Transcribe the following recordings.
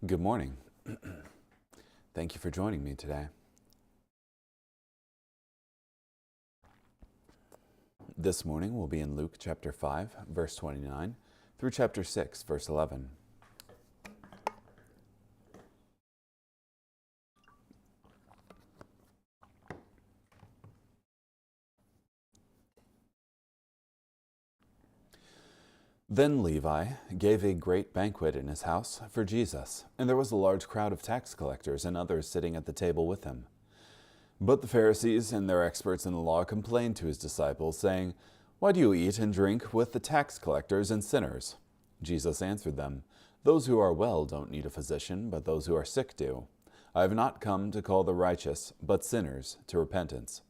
Good morning. Thank you for joining me today. This morning we'll be in Luke chapter 5, verse 29, through chapter 6, verse 11. Then Levi gave a great banquet in his house for Jesus, and there was a large crowd of tax collectors and others sitting at the table with him. But the Pharisees and their experts in the law complained to his disciples, saying, "Why do you eat and drink with the tax collectors and sinners?" Jesus answered them, "Those who are well don't need a physician, but those who are sick do. I have not come to call the righteous, but sinners to repentance."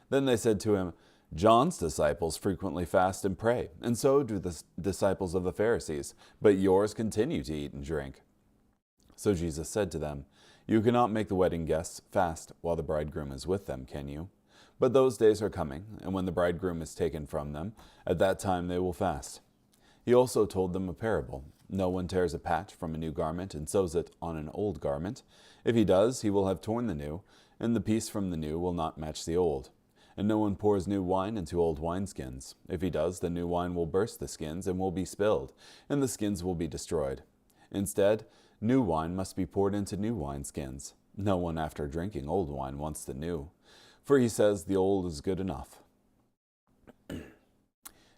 Then they said to him, "John's disciples frequently fast and pray, and so do the disciples of the Pharisees, but yours continue to eat and drink." So Jesus said to them, "You cannot make the wedding guests fast while the bridegroom is with them, can you? But those days are coming, and when the bridegroom is taken from them, at that time they will fast." He also told them a parable. "No one tears a patch from a new garment and sews it on an old garment. If he does, he will have torn the new, and the piece from the new will not match the old. And no one pours new wine into old wineskins. If he does, the new wine will burst the skins and will be spilled, and the skins will be destroyed. Instead, new wine must be poured into new wineskins. No one after drinking old wine wants the new, for he says the old is good enough."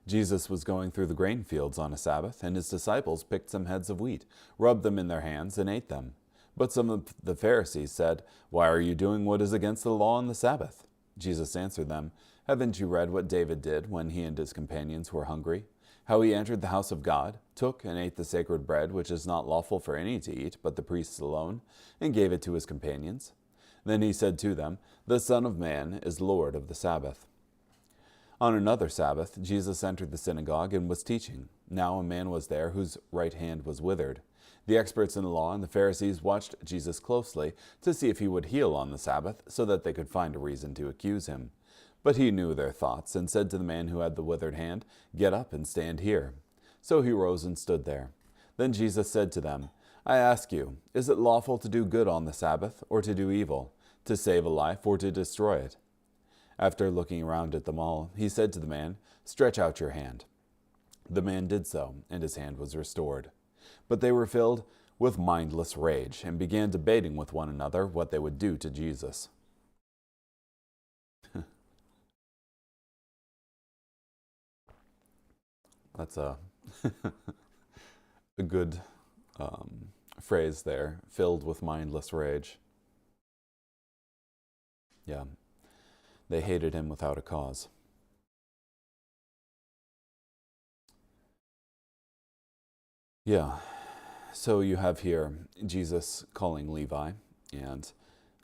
Jesus was going through the grain fields on a Sabbath, and his disciples picked some heads of wheat, rubbed them in their hands, and ate them. But some of the Pharisees said, "Why are you doing what is against the law on the Sabbath?" Jesus answered them, "Haven't you read what David did when he and his companions were hungry? How he entered the house of God, took and ate the sacred bread, which is not lawful for any to eat, but the priests alone, and gave it to his companions? Then he said to them, 'The Son of Man is Lord of the Sabbath.'" On another Sabbath, Jesus entered the synagogue and was teaching. Now a man was there whose right hand was withered. The experts in the law and the Pharisees watched Jesus closely to see if he would heal on the Sabbath, so that they could find a reason to accuse him. But he knew their thoughts and said to the man who had the withered hand, "Get up and stand here." So he rose and stood there. Then Jesus said to them, "I ask you, is it lawful to do good on the Sabbath or to do evil, to save a life or to destroy it?" After looking around at them all, he said to the man, "Stretch out your hand." The man did so, and his hand was restored. But they were filled with mindless rage and began debating with one another what they would do to Jesus. That's a a good phrase there, filled with mindless rage. Yeah, they hated him without a cause. Yeah, so you have here Jesus calling Levi, and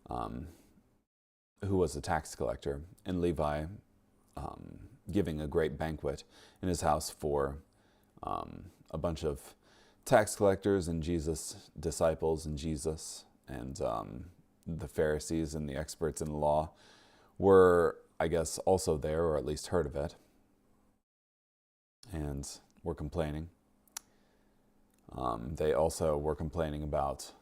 um, who was a tax collector, and Levi giving a great banquet in his house for a bunch of tax collectors and Jesus' disciples and Jesus and the Pharisees and the experts in the law were, I guess, also there, or at least heard of it, and were complaining. They also were complaining about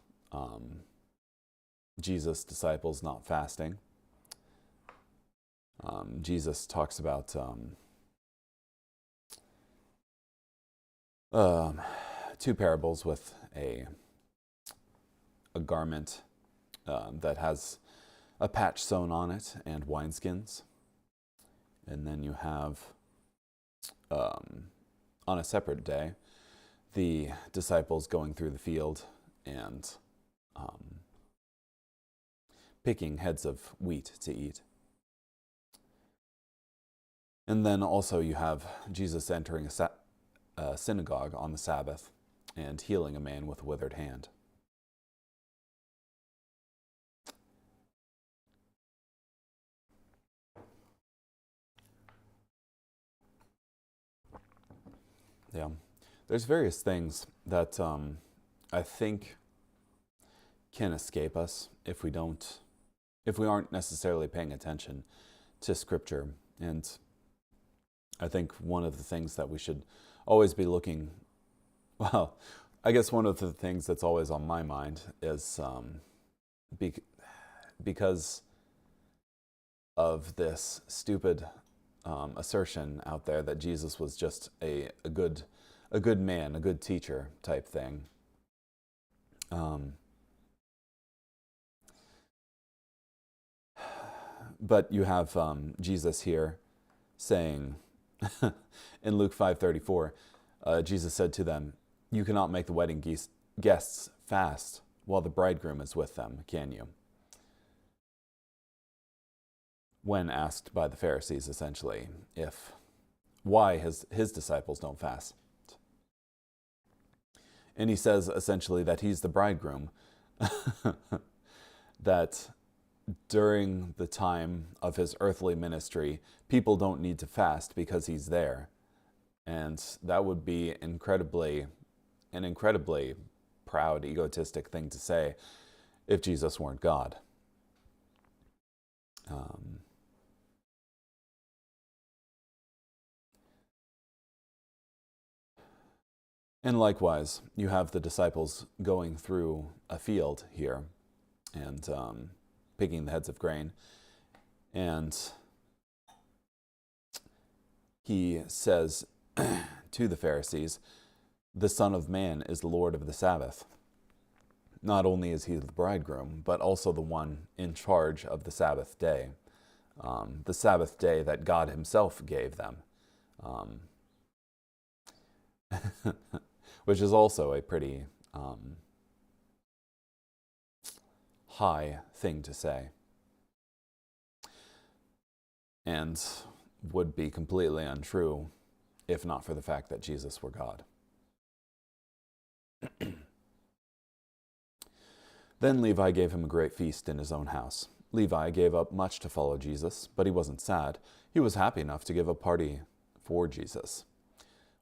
Jesus' disciples not fasting. Jesus talks about two parables with a garment that has a patch sewn on it and wineskins. And then you have, on a separate day, the disciples going through the field and picking heads of wheat to eat. And then also you have Jesus entering a synagogue on the Sabbath and healing a man with a withered hand. Yeah, there's various things that I think can escape us if we aren't necessarily paying attention to Scripture. And I think one of the things that we should always be looking, well, I guess one of the things that's always on my mind is because of this stupid assertion out there that Jesus was just a good man, a good teacher type thing. But you have Jesus here saying in Luke 5:34, Jesus said to them, "You cannot make the wedding guests fast while the bridegroom is with them, can you?" When asked by the Pharisees, essentially, why his disciples don't fast. And he says essentially that he's the bridegroom, that during the time of his earthly ministry, people don't need to fast because he's there. And that would be an incredibly proud, egotistic thing to say if Jesus weren't God. And likewise, you have the disciples going through a field here and picking the heads of grain. And he says to the Pharisees, "The Son of Man is the Lord of the Sabbath." Not only is he the bridegroom, but also the one in charge of the Sabbath day. The Sabbath day that God himself gave them. Which is also a pretty high thing to say. And would be completely untrue if not for the fact that Jesus were God. Then Levi gave him a great feast in his own house. Levi gave up much to follow Jesus, but he wasn't sad. He was happy enough to give a party for Jesus.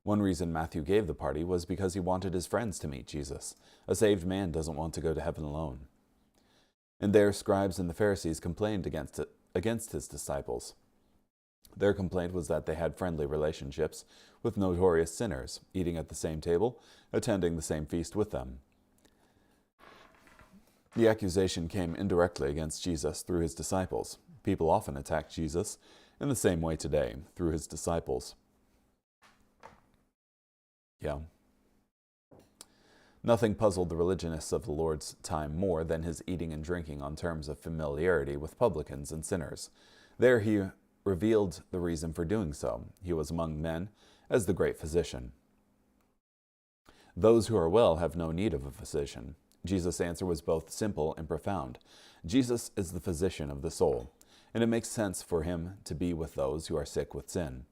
One reason Matthew gave the party was because he wanted his friends to meet Jesus. A saved man doesn't want to go to heaven alone. And their scribes and the Pharisees complained against his disciples. Their complaint was that they had friendly relationships with notorious sinners, eating at the same table, attending the same feast with them. The accusation came indirectly against Jesus through his disciples. People often attack Jesus in the same way today, through his disciples. Yeah. Nothing puzzled the religionists of the Lord's time more than his eating and drinking on terms of familiarity with publicans and sinners. There he revealed the reason for doing so. He was among men as the great physician. Those who are well have no need of a physician. Jesus' answer was both simple and profound. Jesus is the physician of the soul, and it makes sense for him to be with those who are sick with sin.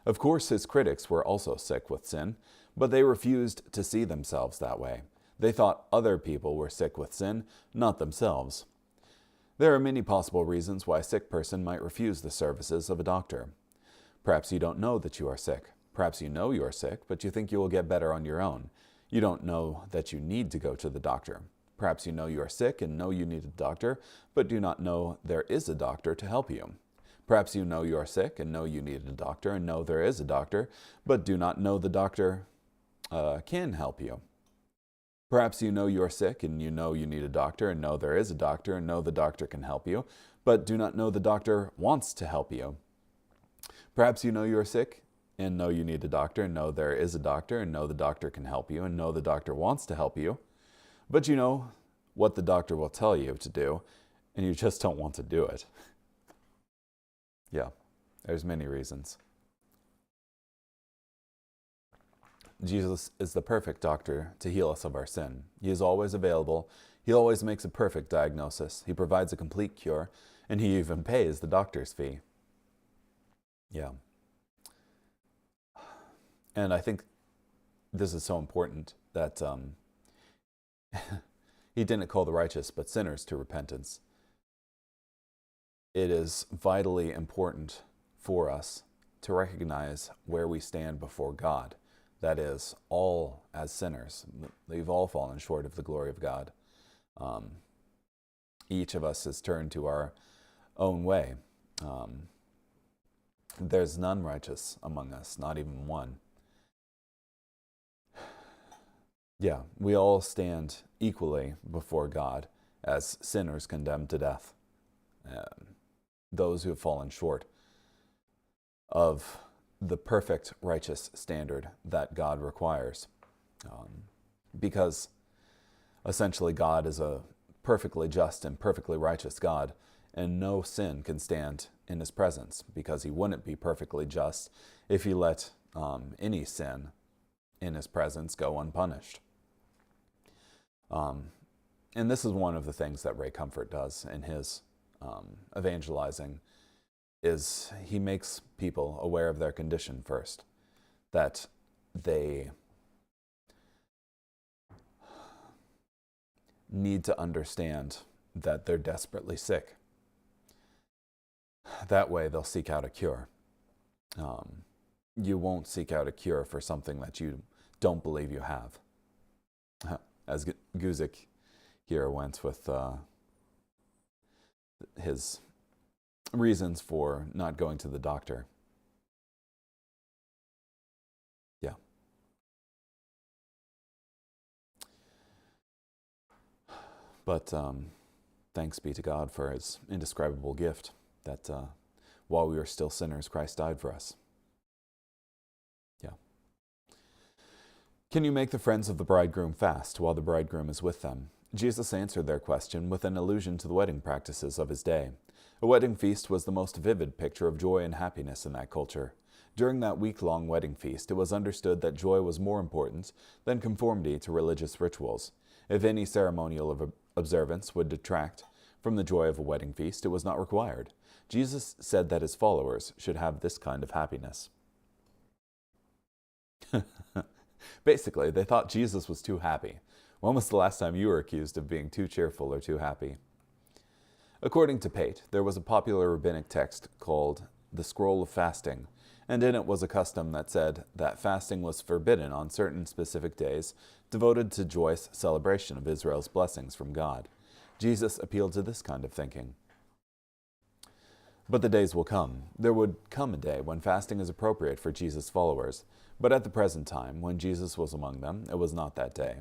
Of course, his critics were also sick with sin, but they refused to see themselves that way. They thought other people were sick with sin, not themselves. There are many possible reasons why a sick person might refuse the services of a doctor. Perhaps you don't know that you are sick. Perhaps you know you are sick, but you think you will get better on your own. You don't know that you need to go to the doctor. Perhaps you know you are sick and know you need a doctor, but do not know there is a doctor to help you. Perhaps you know you are sick and know you need a doctor and know there is a doctor, but do not know the doctor can help you. Perhaps you know you are sick and you know you need a doctor and know there is a doctor and know the doctor can help you, but do not know the doctor wants to help you. Perhaps you know you are sick and know you need a doctor and know there is a doctor and know the doctor can help you and know the doctor wants to help you, but you know what the doctor will tell you to do and you just don't want to do it. Yeah, there's many reasons. Jesus is the perfect doctor to heal us of our sin. He is always available. He always makes a perfect diagnosis. He provides a complete cure, and he even pays the doctor's fee. Yeah. And I think this is so important that he didn't call the righteous but sinners to repentance. It is vitally important for us to recognize where we stand before God. That is, all as sinners. We've all fallen short of the glory of God. Each of us has turned to our own way. There's none righteous among us, not even one. Yeah, we all stand equally before God as sinners condemned to death. Those who have fallen short of the perfect righteous standard that God requires. Because essentially God is a perfectly just and perfectly righteous God, and no sin can stand in his presence, because he wouldn't be perfectly just if he let any sin in his presence go unpunished. And this is one of the things that Ray Comfort does in his evangelizing, is he makes people aware of their condition first, that they need to understand that they're desperately sick. That way they'll seek out a cure. You won't seek out a cure for something that you don't believe you have. As Guzik here went with his reasons for not going to the doctor. Yeah. But thanks be to God for his indescribable gift that while we were still sinners, Christ died for us. Yeah. Can you make the friends of the bridegroom fast while the bridegroom is with them? Jesus answered their question with an allusion to the wedding practices of his day. A wedding feast was the most vivid picture of joy and happiness in that culture. During that week-long wedding feast, it was understood that joy was more important than conformity to religious rituals. If any ceremonial observance would detract from the joy of a wedding feast, it was not required. Jesus said that his followers should have this kind of happiness. Basically, they thought Jesus was too happy. When was the last time you were accused of being too cheerful or too happy? According to Pate, there was a popular rabbinic text called the Scroll of Fasting, and in it was a custom that said that fasting was forbidden on certain specific days devoted to joyous celebration of Israel's blessings from God. Jesus appealed to this kind of thinking. But the days will come. There would come a day when fasting is appropriate for Jesus' followers, but at the present time, when Jesus was among them, it was not that day.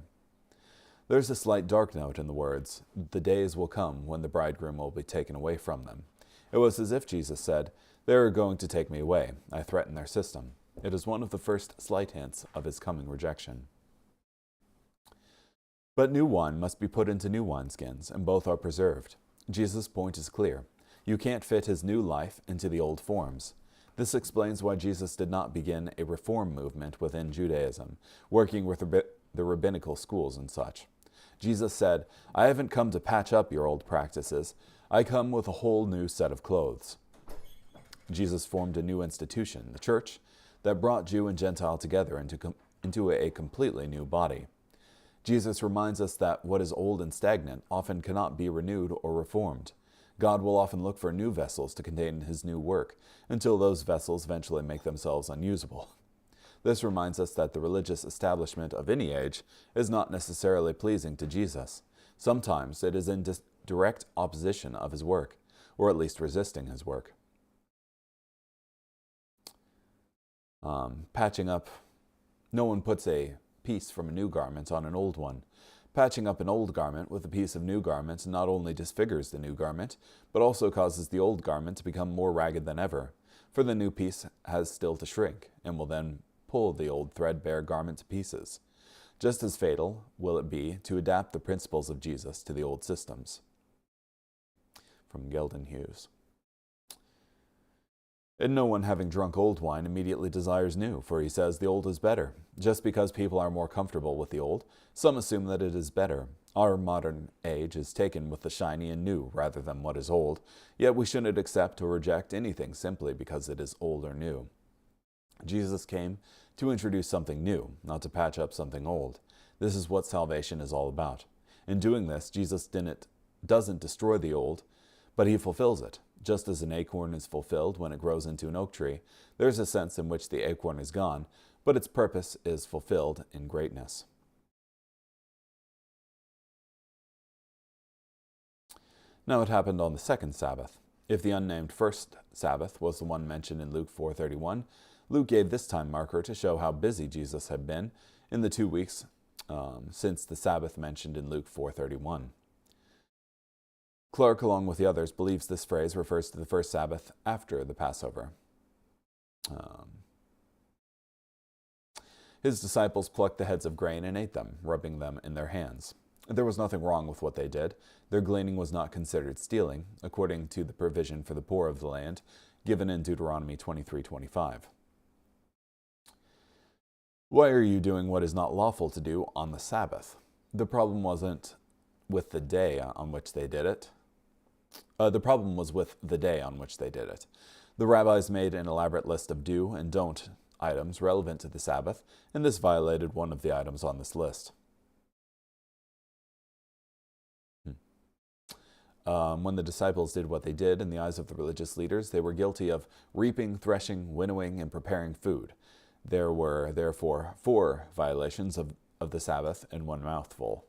There's a slight dark note in the words, "The days will come when the bridegroom will be taken away from them." It was as if Jesus said, "They are going to take me away. I threaten their system." It is one of the first slight hints of his coming rejection. But new wine must be put into new wineskins, and both are preserved. Jesus' point is clear. You can't fit his new life into the old forms. This explains why Jesus did not begin a reform movement within Judaism, working with the rabbinical schools and such. Jesus said, "I haven't come to patch up your old practices. I come with a whole new set of clothes." Jesus formed a new institution, the church, that brought Jew and Gentile together into a completely new body. Jesus reminds us that what is old and stagnant often cannot be renewed or reformed. God will often look for new vessels to contain his new work, until those vessels eventually make themselves unusable. This reminds us that the religious establishment of any age is not necessarily pleasing to Jesus. Sometimes it is in direct opposition of his work, or at least resisting his work. Patching up. No one puts a piece from a new garment on an old one. Patching up an old garment with a piece of new garment not only disfigures the new garment, but also causes the old garment to become more ragged than ever, for the new piece has still to shrink, and will then pull the old threadbare garment to pieces. Just as fatal will it be to adapt the principles of Jesus to the old systems. From Gelden Hughes. And no one having drunk old wine immediately desires new, for he says the old is better. Just because people are more comfortable with the old, some assume that it is better. Our modern age is taken with the shiny and new rather than what is old, yet we shouldn't accept or reject anything simply because it is old or new. Jesus came to introduce something new, not to patch up something old. This is what salvation is all about. In doing this, Jesus doesn't destroy the old, but he fulfills it. Just as an acorn is fulfilled when it grows into an oak tree, there is a sense in which the acorn is gone, but its purpose is fulfilled in greatness. Now it happened on the second Sabbath. If the unnamed first Sabbath was the one mentioned in Luke 4:31, Luke gave this time marker to show how busy Jesus had been in the 2 weeks since the Sabbath mentioned in Luke 4:31. Clark, along with the others, believes this phrase refers to the first Sabbath after the Passover. His disciples plucked the heads of grain and ate them, rubbing them in their hands. There was nothing wrong with what they did. Their gleaning was not considered stealing, according to the provision for the poor of the land given in Deuteronomy 23:25. Why are you doing what is not lawful to do on the Sabbath? The problem wasn't with the day on which they did it. The problem was with the day on which they did it. The rabbis made an elaborate list of do and don't items relevant to the Sabbath, and this violated one of the items on this list. When the disciples did what they did in the eyes of the religious leaders, they were guilty of reaping, threshing, winnowing, and preparing food. There were, therefore, 4 violations of the Sabbath in one mouthful.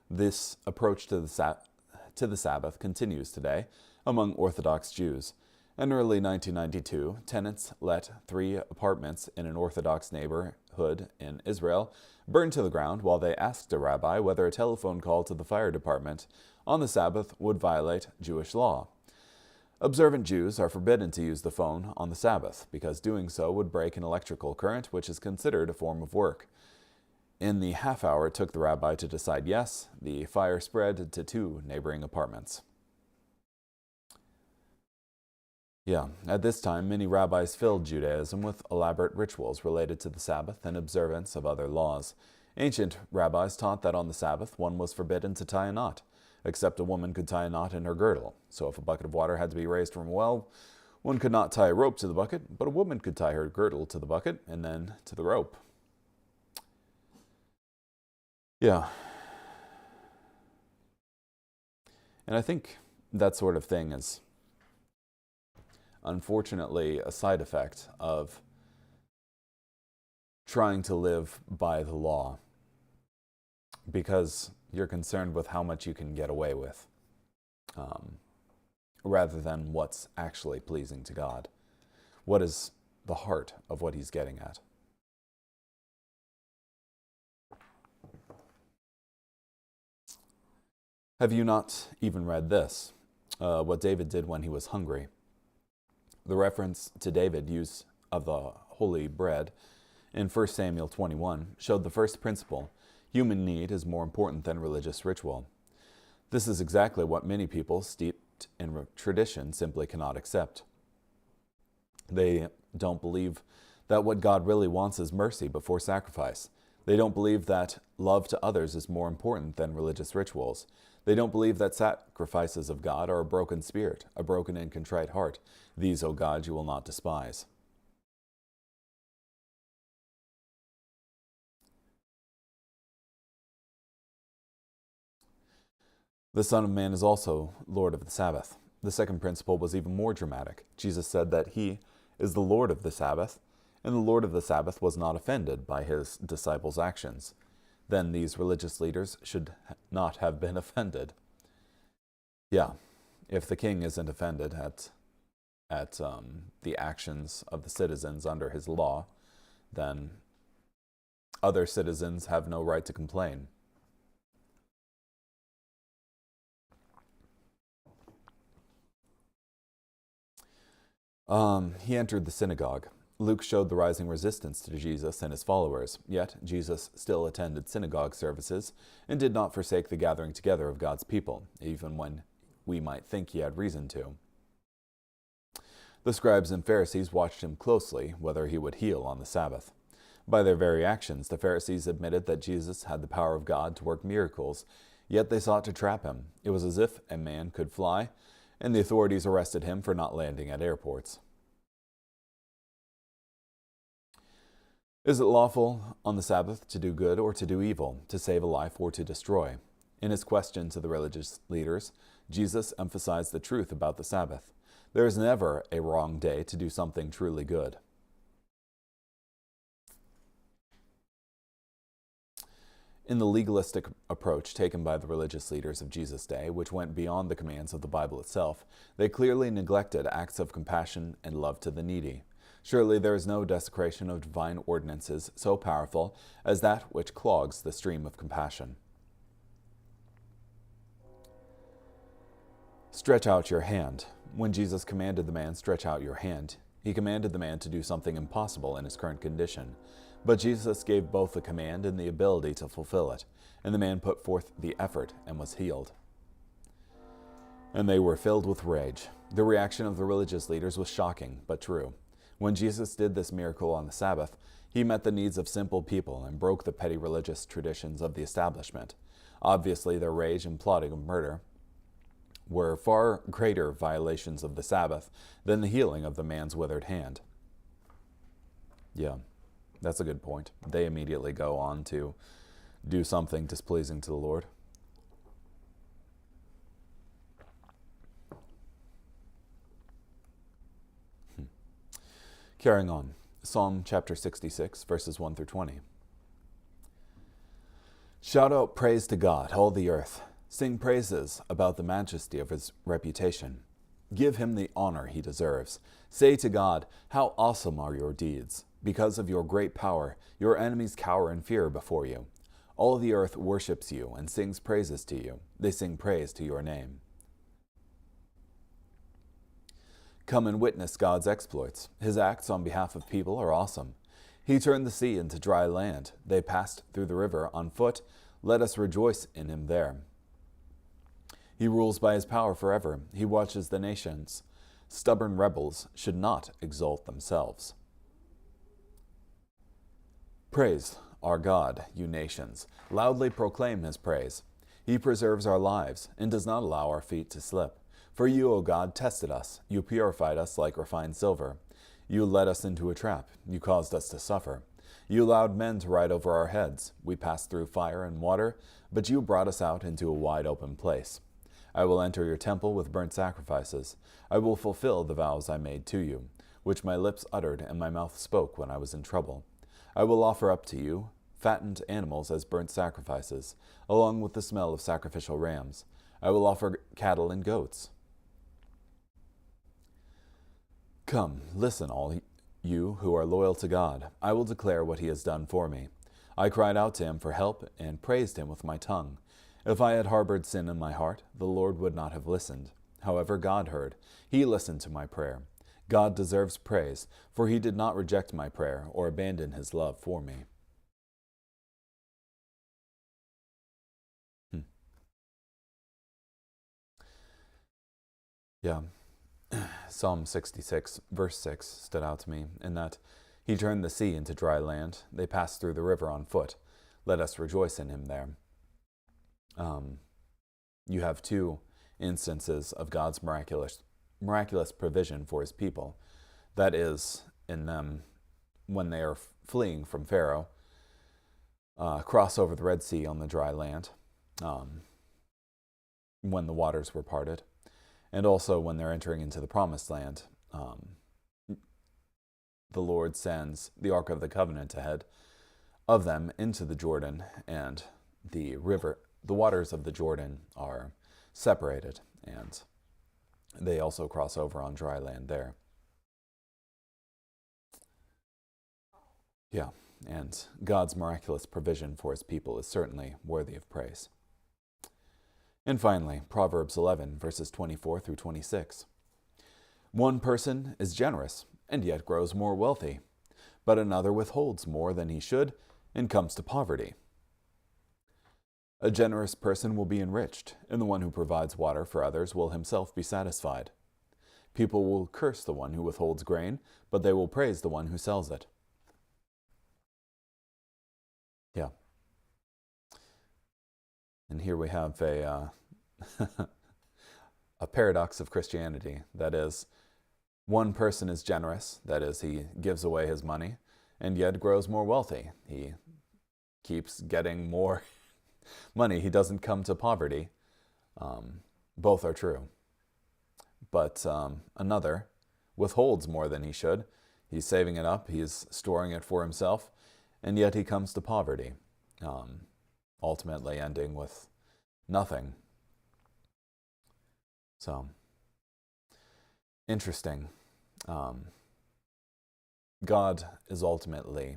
This approach to the Sabbath continues today among Orthodox Jews. In early 1992, tenants let 3 apartments in an Orthodox neighborhood in Israel burn to the ground while they asked a rabbi whether a telephone call to the fire department on the Sabbath would violate Jewish law. Observant Jews are forbidden to use the phone on the Sabbath because doing so would break an electrical current, which is considered a form of work. In the half hour it took the rabbi to decide yes, the fire spread to 2 neighboring apartments. At this time, many rabbis filled Judaism with elaborate rituals related to the Sabbath and observance of other laws. Ancient rabbis taught that on the Sabbath one was forbidden to tie a knot, except a woman could tie a knot in her girdle. So if a bucket of water had to be raised from a well, one could not tie a rope to the bucket, but a woman could tie her girdle to the bucket and then to the rope. And I think that sort of thing is unfortunately a side effect of trying to live by the law, because you're concerned with how much you can get away with, rather than what's actually pleasing to God. What is the heart of what he's getting at? Have you not even read this? What David did when he was hungry. The reference to David's use of the holy bread in 1 Samuel 21 showed the first principle: human need is more important than religious ritual. This is exactly what many people steeped in tradition simply cannot accept. They don't believe that what God really wants is mercy before sacrifice. They don't believe that love to others is more important than religious rituals. They don't believe that sacrifices of God are a broken spirit, a broken and contrite heart. These, O God, you will not despise. The Son of Man is also Lord of the Sabbath. The second principle was even more dramatic. Jesus said that he is the Lord of the Sabbath, and the Lord of the Sabbath was not offended by his disciples' actions. Then these religious leaders should not have been offended. If the king isn't offended at the actions of the citizens under his law, then other citizens have no right to complain. He entered the synagogue. Luke showed the rising resistance to Jesus and his followers, yet Jesus still attended synagogue services and did not forsake the gathering together of God's people, even when we might think he had reason to. The scribes and Pharisees watched him closely, whether he would heal on the Sabbath. By their very actions, the Pharisees admitted that Jesus had the power of God to work miracles, yet they sought to trap him. It was as if a man could fly, and the authorities arrested him for not landing at airports. Is it lawful on the Sabbath to do good or to do evil, to save a life or to destroy? In his question to the religious leaders, Jesus emphasized the truth about the Sabbath. There is never a wrong day to do something truly good. In the legalistic approach taken by the religious leaders of Jesus' day, which went beyond the commands of the Bible itself, they clearly neglected acts of compassion and love to the needy. Surely there is no desecration of divine ordinances so powerful as that which clogs the stream of compassion. Stretch out your hand. When Jesus commanded the man, "Stretch out your hand," he commanded the man to do something impossible in his current condition. But Jesus gave both the command and the ability to fulfill it, and the man put forth the effort and was healed. And they were filled with rage. The reaction of the religious leaders was shocking, but true. When Jesus did this miracle on the Sabbath, he met the needs of simple people and broke the petty religious traditions of the establishment. Obviously, their rage and plotting of murder were far greater violations of the Sabbath than the healing of the man's withered hand. Yeah, that's a good point. They immediately go on to do something displeasing to the Lord. Carrying on, Psalm chapter 66, verses 1 through 20. Shout out praise to God, all the earth. Sing praises about the majesty of his reputation. Give him the honor he deserves. Say to God, how awesome are your deeds. Because of your great power, your enemies cower in fear before you. All the earth worships you and sings praises to you. They sing praise to your name. Come and witness God's exploits. His acts on behalf of people are awesome. He turned the sea into dry land. They passed through the river on foot. Let us rejoice in him there. He rules by his power forever. He watches the nations. Stubborn rebels should not exalt themselves. Praise our God, you nations. Loudly proclaim his praise. He preserves our lives and does not allow our feet to slip. For you, O God, tested us. You purified us like refined silver. You led us into a trap. You caused us to suffer. You allowed men to ride over our heads. We passed through fire and water, but you brought us out into a wide open place. I will enter your temple with burnt sacrifices. I will fulfill the vows I made to you, which my lips uttered and my mouth spoke when I was in trouble. I will offer up to you fattened animals as burnt sacrifices, along with the smell of sacrificial rams. I will offer cattle and goats. Come, listen, all you who are loyal to God. I will declare what he has done for me. I cried out to him for help and praised him with my tongue. If I had harbored sin in my heart, the Lord would not have listened. However, God heard. He listened to my prayer. God deserves praise, for he did not reject my prayer or abandon his love for me. Yeah. Psalm 66, verse 6 stood out to me in that he turned the sea into dry land. They passed through the river on foot. Let us rejoice in him there. You have two instances of God's miraculous provision for his people. That is, in them when they are fleeing from Pharaoh, cross over the Red Sea on the dry land, when the waters were parted. And also when they're entering into the Promised Land, the Lord sends the Ark of the Covenant ahead of them into the Jordan, and the waters of the Jordan are separated, and they also cross over on dry land there. Yeah, and God's miraculous provision for his people is certainly worthy of praise. And finally, Proverbs 11, verses 24 through 26. One person is generous and yet grows more wealthy, but another withholds more than he should and comes to poverty. A generous person will be enriched, and the one who provides water for others will himself be satisfied. People will curse the one who withholds grain, but they will praise the one who sells it. Yeah. And here we have a paradox of Christianity. That is, one person is generous, that is, he gives away his money, and yet grows more wealthy. He keeps getting more money. He doesn't come to poverty. Both are true. But another withholds more than he should. He's saving it up, he's storing it for himself, and yet he comes to poverty. ultimately ending with nothing. So, interesting. God is ultimately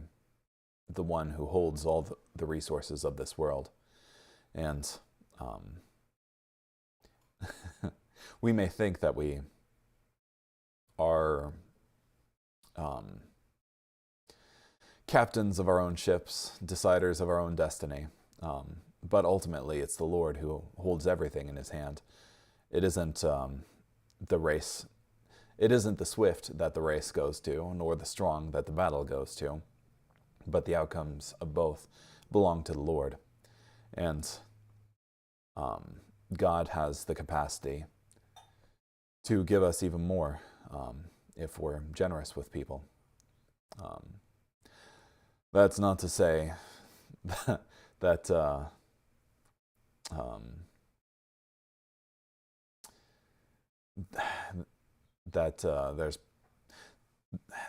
the one who holds all the resources of this world. And we may think that we are captains of our own ships, deciders of our own destiny. But ultimately, it's the Lord who holds everything in his hand. It isn't the race. It isn't the swift that the race goes to, nor the strong that the battle goes to. But the outcomes of both belong to the Lord. And God has the capacity to give us even more if we're generous with people. That's not to say that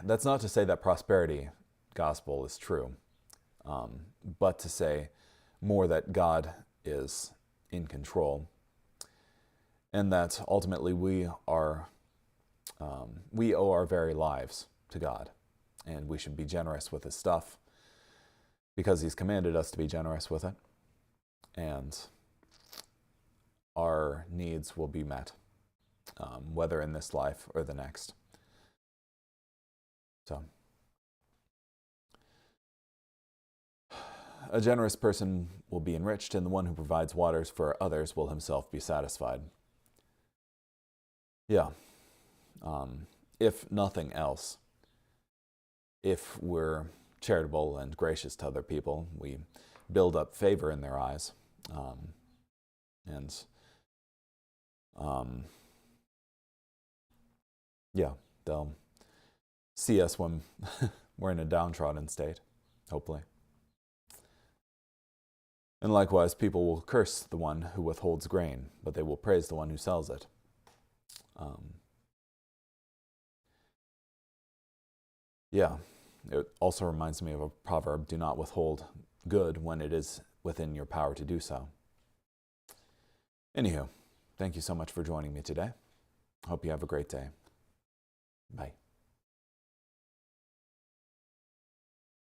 that's not to say that prosperity gospel is true, but to say more that God is in control, and that ultimately we owe our very lives to God, and we should be generous with his stuff because he's commanded us to be generous with it, and our needs will be met, whether in this life or the next. So, a generous person will be enriched, and the one who provides waters for others will himself be satisfied. Yeah. If nothing else, if we're charitable and gracious to other people, we build up favor in their eyes. Yeah, they'll see us when we're in a downtrodden state, hopefully. And likewise, people will curse the one who withholds grain, but they will praise the one who sells it. Yeah, it also reminds me of a proverb: do not withhold good when it is within your power to do so. Anywho, thank you so much for joining me today. Hope you have a great day. Bye.